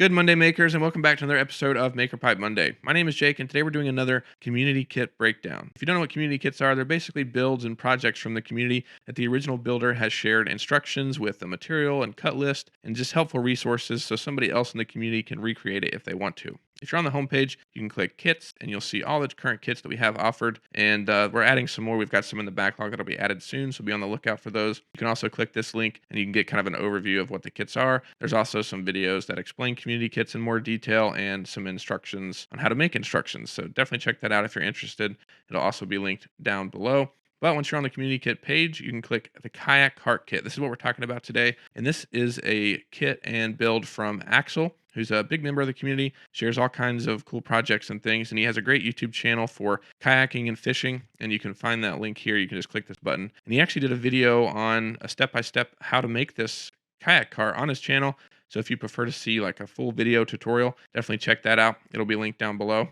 Good Monday makers, and welcome back to another episode of Maker Pipe Monday. My name is Jake, and today we're doing another community kit breakdown. If you don't know what community kits are, they're basically builds and projects from the community that the original builder has shared instructions with the material and cut list and just helpful resources so somebody else in the community can recreate it if they want to. If you're on the homepage, you can click kits and you'll see all the current kits that we have offered. And we're adding some more. We've got some in the backlog that'll be added soon, so be on the lookout for those. You can also click this link and you can get kind of an overview of what the kits are. There's also some videos that explain community kits in more detail and some instructions on how to make instructions. So definitely check that out if you're interested. It'll also be linked down below. But once you're on the community kit page, you can click the Kayak cart kit. This is what we're talking about today. And this is a kit and build from Axel, who's a big member of the community, shares all kinds of cool projects and things. And he has a great YouTube channel for kayaking and fishing. And you can find that link here. You can just click this button. And he actually did a video on a step-by-step how to make this kayak cart on his channel. So if you prefer to see like a full video tutorial, definitely check that out. It'll be linked down below.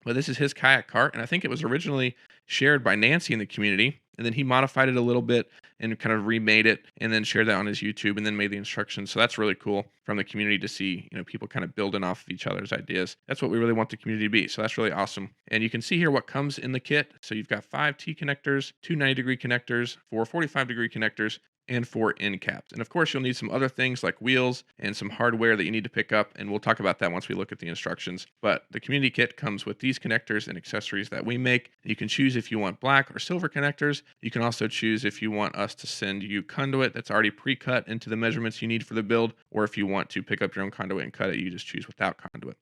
But this is his kayak cart, and I think it was originally shared by Nancy in the community, and then he modified it a little bit and kind of remade it and then shared that on his YouTube and then made the instructions. So that's really cool from the community to see, people kind of building off of each other's ideas. That's what we really want the community to be. So that's really awesome. And you can see here what comes in the kit. So you've got 5 T connectors, 2 90-degree connectors, 4 45-degree connectors, and 4 end caps. And of course, you'll need some other things like wheels and some hardware that you need to pick up. And we'll talk about that once we look at the instructions. But the community kit comes with these connectors and accessories that we make. You can choose if you want black or silver connectors. You can also choose if you want us to send you conduit that's already pre-cut into the measurements you need for the build, or if you want to pick up your own conduit and cut it, you just choose without conduit.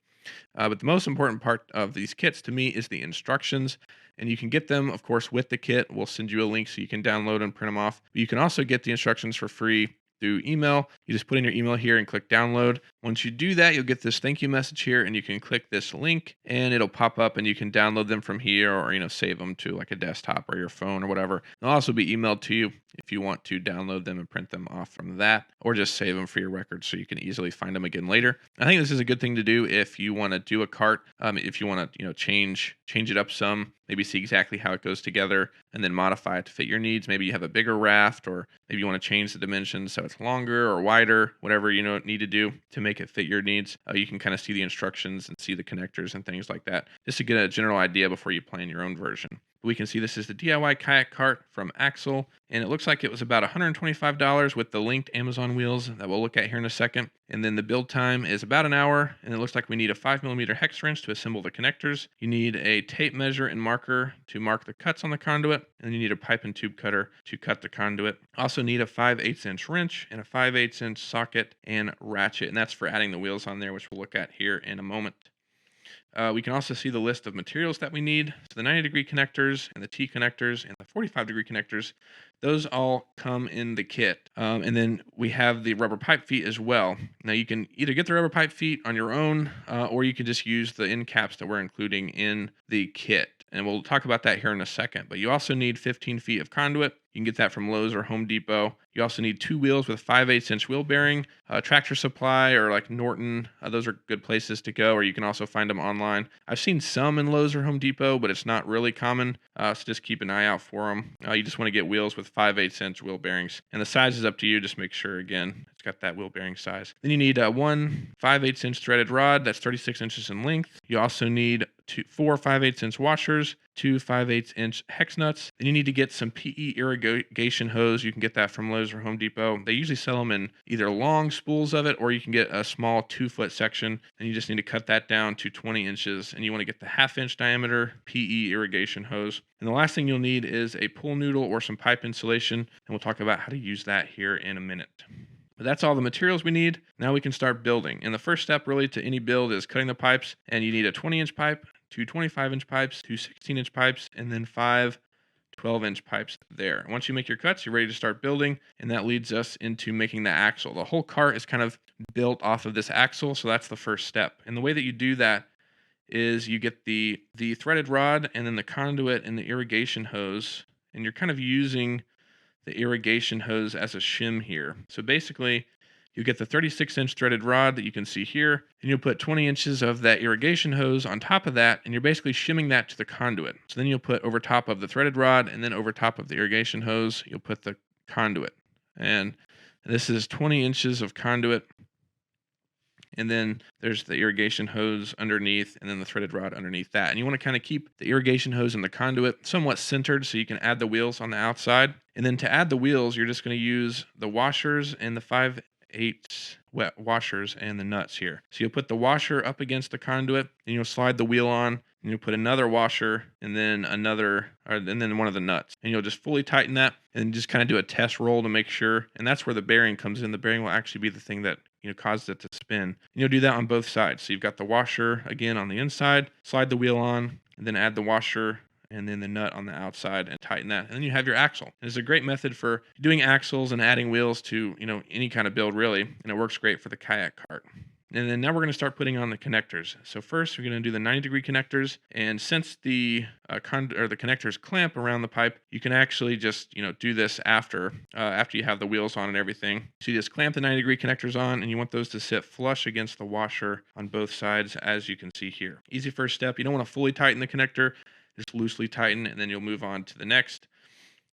But the most important part of these kits to me is the instructions. And you can get them, of course, with the kit. We'll send you a link so you can download and print them off. But you can also get the instructions for free through email. You just put in your email here and click download. Once you do that, you'll get this thank you message here, and you can click this link and it'll pop up and you can download them from here, or save them to like a desktop or your phone or whatever. They'll also be emailed to you if you want to download them and print them off from that, or just save them for your records so you can easily find them again later. I think this is a good thing to do if you want to do a cart, if you want to change it up some, maybe see exactly how it goes together and then modify it to fit your needs. Maybe you have a bigger raft, or maybe you want to change the dimensions so it's longer or wider, whatever you need to do to make it fit your needs. You can kind of see the instructions and see the connectors and things like that, just to get a general idea before you plan your own version. We can see this is the DIY kayak cart from Axel, and it looks like it was about $125 with the linked Amazon wheels that we'll look at here in a second. And then the build time is about an hour, and it looks like we need a 5mm hex wrench to assemble the connectors. You need a tape measure and marker to mark the cuts on the conduit, and you need a pipe and tube cutter to cut the conduit. Also need a 5/8" wrench and a 5/8" socket and ratchet, and that's for adding the wheels on there, which we'll look at here in a moment. We can also see the list of materials that we need. So the 90-degree connectors and the T connectors and the 45-degree connectors, those all come in the kit. And then we have the rubber pipe feet as well. Now you can either get the rubber pipe feet on your own, or you can just use the end caps that we're including in the kit. And we'll talk about that here in a second. But you also need 15 feet of conduit. You can get that from Lowe's or Home Depot. You also need 2 wheels with 5/8" wheel bearing. Tractor Supply or like Norton, those are good places to go, or you can also find them online. I've seen some in Lowe's or Home Depot, but it's not really common, so just keep an eye out for them. You just want to get wheels with 5/8" wheel bearings, and the size is up to you. Just make sure, again, it's got that wheel bearing size. Then you need one 5/8" threaded rod that's 36 inches in length. You also need 4 5/8" washers, 2 5/8" hex nuts. Then you need to get some PE irrigation hose. You can get that from Lowe's or Home Depot. They usually sell them in either long spools of it, or you can get a small 2-foot section, and you just need to cut that down to 20 inches. And you want to get the 1/2" diameter PE irrigation hose. And the last thing you'll need is a pool noodle or some pipe insulation, and we'll talk about how to use that here in a minute. But that's all the materials we need. Now we can start building. And the first step really to any build is cutting the pipes. And you need a 20-inch pipe, 2 25-inch pipes, 2 16-inch pipes, and then 5 12-inch pipes there. And once you make your cuts, you're ready to start building. And that leads us into making the axle. The whole cart is kind of built off of this axle. So that's the first step. And the way that you do that is you get the threaded rod and then the conduit and the irrigation hose. And you're kind of using the irrigation hose as a shim here. So basically, you get the 36-inch threaded rod that you can see here, and you'll put 20 inches of that irrigation hose on top of that, and you're basically shimming that to the conduit. So then you'll put over top of the threaded rod, and then over top of the irrigation hose, you'll put the conduit. And this is 20 inches of conduit. And then there's the irrigation hose underneath, and then the threaded rod underneath that. And you want to kind of keep the irrigation hose and the conduit somewhat centered so you can add the wheels on the outside. And then to add the wheels, you're just going to use the washers and the 5/8 wet washers and the nuts here. So you'll put the washer up against the conduit, and you'll slide the wheel on, and you'll put another washer and then and then one of the nuts. And you'll just fully tighten that and just kind of do a test roll to make sure. And that's where the bearing comes in. The bearing will actually be the thing that causes it to spin. And you'll do that on both sides. So you've got the washer again on the inside, slide the wheel on, and then add the washer and then the nut on the outside and tighten that. And then you have your axle. And it's a great method for doing axles and adding wheels to, any kind of build really. And it works great for the kayak cart. And then now we're going to start putting on the connectors. So first we're going to do the 90-degree connectors. And since the the connectors clamp around the pipe, you can actually just, do this after you have the wheels on and everything. So you just clamp the 90-degree connectors on, and you want those to sit flush against the washer on both sides, as you can see here. Easy first step. You don't want to fully tighten the connector. Just loosely tighten, and then you'll move on to the next,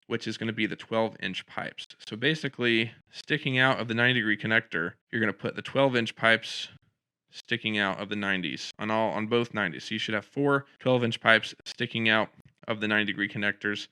which is going to be the 12-inch pipes. So basically, sticking out of the 90-degree connector, you're going to put the 12-inch pipes sticking out of the 90s on both 90s. So you should have 4 12-inch pipes sticking out of the 90-degree connectors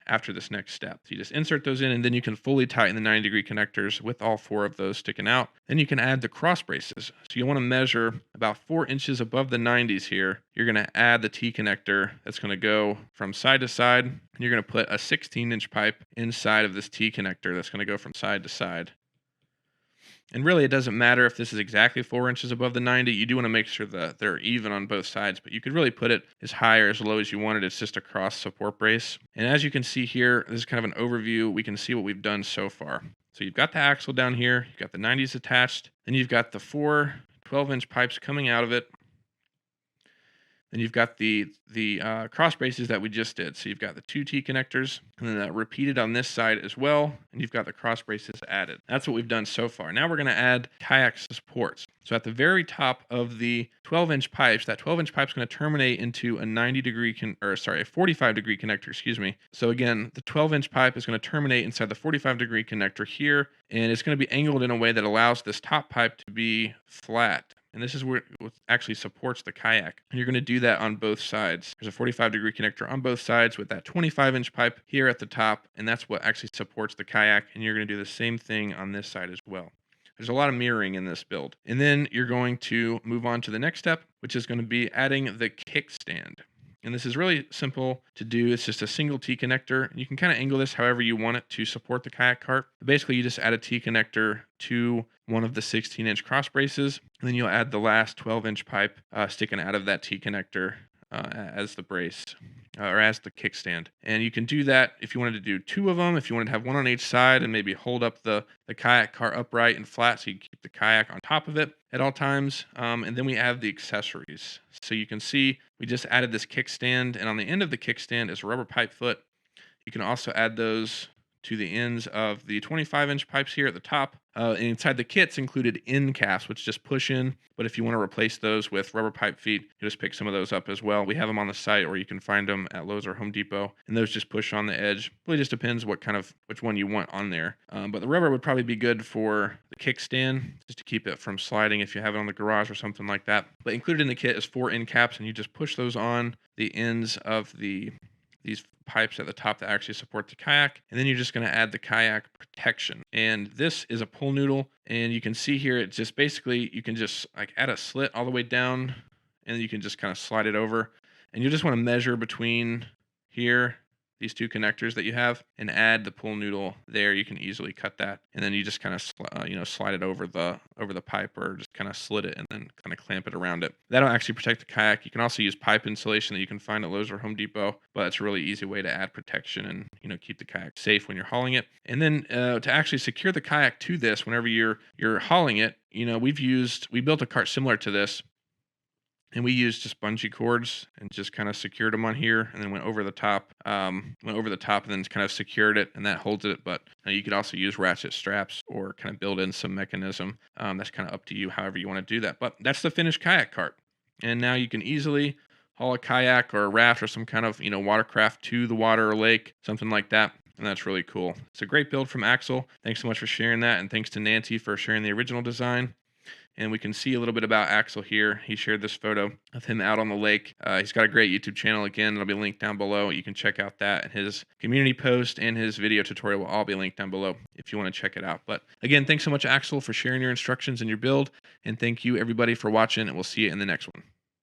after this next step. So you just insert those in, and then you can fully tighten the 90-degree connectors with all 4 of those sticking out. Then you can add the cross braces. So you want to measure about 4 inches above the 90s here. You're going to add the T connector that's going to go from side to side. And you're going to put a 16-inch pipe inside of this T connector that's going to go from side to side. And really, it doesn't matter if this is exactly 4 inches above the 90. You do want to make sure that they're even on both sides, but you could really put it as high or as low as you wanted. It's just a cross support brace. And as you can see here, this is kind of an overview. We can see what we've done so far. So you've got the axle down here, you've got the 90s attached, then you've got the 4 12-inch pipes coming out of it. Then you've got the cross braces that we just did. So you've got the 2 T connectors, and then that repeated on this side as well, and you've got the cross braces added. That's what we've done so far. Now we're going to add kayak supports. So at the very top of the 12-inch pipes, that 12-inch pipe is going to terminate into a 45-degree connector, excuse me. So again, the 12-inch pipe is going to terminate inside the 45-degree connector here, and it's going to be angled in a way that allows this top pipe to be flat. And this is where it actually supports the kayak. And you're going to do that on both sides. There's a 45-degree connector on both sides with that 25-inch pipe here at the top. And that's what actually supports the kayak. And you're going to do the same thing on this side as well. There's a lot of mirroring in this build. And then you're going to move on to the next step, which is going to be adding the kickstand. And this is really simple to do. It's just a single T connector. You can kind of angle this however you want it to support the kayak cart. But basically, you just add a T connector to one of the 16-inch cross braces, and then you'll add the last 12-inch pipe sticking out of that T connector as the brace or as the kickstand. And you can do that if you wanted to do 2 of them, if you wanted to have one on each side and maybe hold up the kayak cart upright and flat so you keep the kayak on top of it at all times. And then we have the accessories. So you can see we just added this kickstand, and on the end of the kickstand is a rubber pipe foot. You can also add those to the ends of the 25-inch pipes here at the top. Inside the kit's included end caps, which just push in. But if you want to replace those with rubber pipe feet, you just pick some of those up as well. We have them on the site, or you can find them at Lowe's or Home Depot. And those just push on the edge. Really just depends which one you want on there. But the rubber would probably be good for the kickstand, just to keep it from sliding if you have it on the garage or something like that. But included in the kit is 4 end caps, and you just push those on the ends of these pipes at the top that actually support the kayak. And then you're just going to add the kayak protection. And this is a pull noodle. And you can see here, it just basically, you can just like add a slit all the way down, and you can just kind of slide it over. And you just want to measure between here, these 2 connectors that you have, and add the pull noodle there. You can easily cut that, and then you just kind of slide it over the pipe, or just kind of slit it and then kind of clamp it around it. That'll actually protect the kayak. You can also use pipe insulation that you can find at Lowe's or Home Depot, but it's a really easy way to add protection and keep the kayak safe when you're hauling it. And then to actually secure the kayak to this, whenever you're hauling it, we built a cart similar to this. And we used just bungee cords and just kind of secured them on here, and then went over the top and then kind of secured it, and that holds it. But you could also use ratchet straps or kind of build in some mechanism. That's kind of up to you, however you want to do that. But that's the finished kayak cart. And now you can easily haul a kayak or a raft or some kind of watercraft to the water or lake, something like that. And that's really cool. It's a great build from Axel. Thanks so much for sharing that, and thanks to Nancy for sharing the original design. And we can see a little bit about Axel here. He shared this photo of him out on the lake. He's got a great YouTube channel. Again, it'll be linked down below. You can check out that, and his community post and his video tutorial will all be linked down below if you want to check it out. But again, thanks so much, Axel, for sharing your instructions and your build. And thank you, everybody, for watching, and we'll see you in the next one.